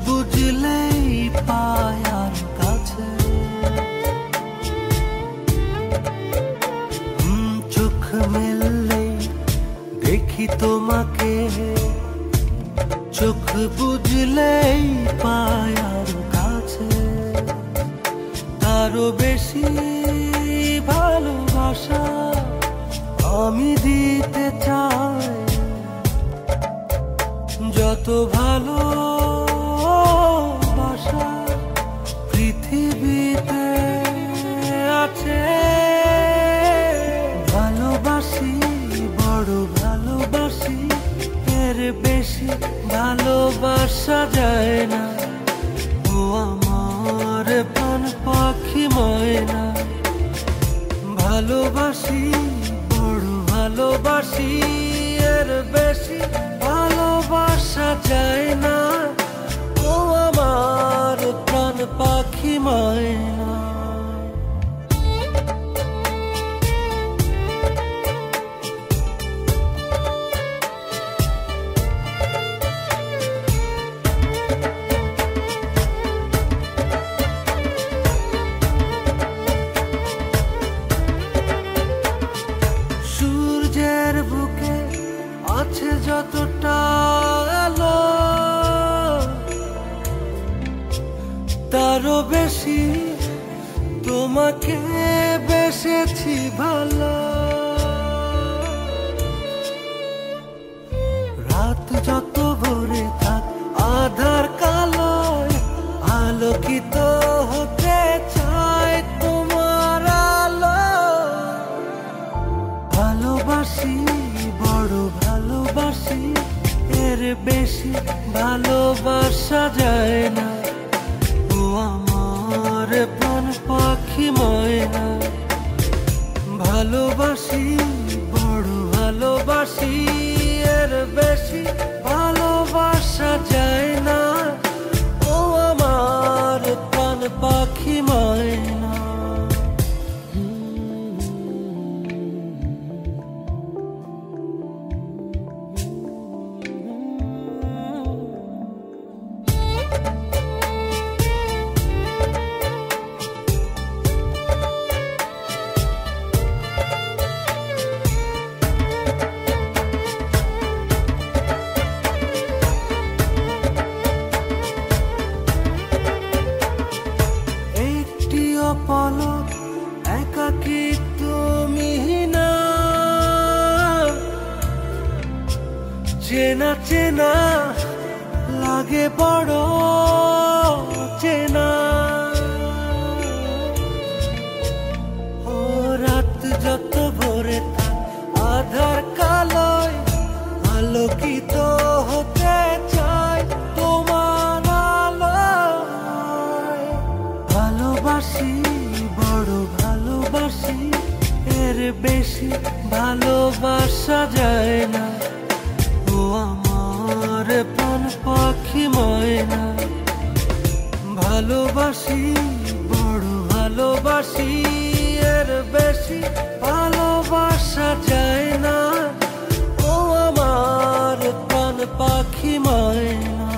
বুঝলেই পায় আর কাছে, চোখ মেললেই দেখি তোমাকে, চোখ বুঝলেই পায় আর কাছে। তারও বেশি ভালোবাসা আমি দিতে চাই, যত ভালোবাসা পৃথিবীতে আছে। ভালোবাসি, বড় ভালোবাসি, এর বেশি ভালোবাসা যায় না। ও আমার প্রাণ পাখি ময়না, ভালোবাসি, বড় ভালোবাসি, এর বেশি ভালোবাসা যায় না। ও আমার প্রাণ পাখি ময়না। সূর্যের বুকে আছে যতটা আলো, তারও বেশি তোমাকে বেসেছি ভালো। রাত যত ভরে থাক আধার কালোয়, আলোকিত হতে চায় তোমার আলো। ভালোবাসি, বড় ভালোবাসি, এর বেশি ভালোবাসা যায় না। ও আমার প্রাণ পাখি ময়না, ভালোবাসি, বড় ভালোবাসি, এর বেশি ভালোবাসা যায় না। ও আমার প্রাণ পাখি ময়না। পলক একাকী তুমি না, চেনা চেনা লাগে বড় চেনা। ও রাত যত ভরে থাক আধার কালোয়, আলোকিত হতে চায় তোমার আলোয়। ভালোবাসি, বড় ভালোবাসি, এর বেশি ভালোবাসা যায় না। ও আমার প্রাণ পাখি ময়না, ভালোবাসি, বড় ভালোবাসি, এর বেশি ভালোবাসা যায় না। ও আমার প্রাণ পাখি ময়না।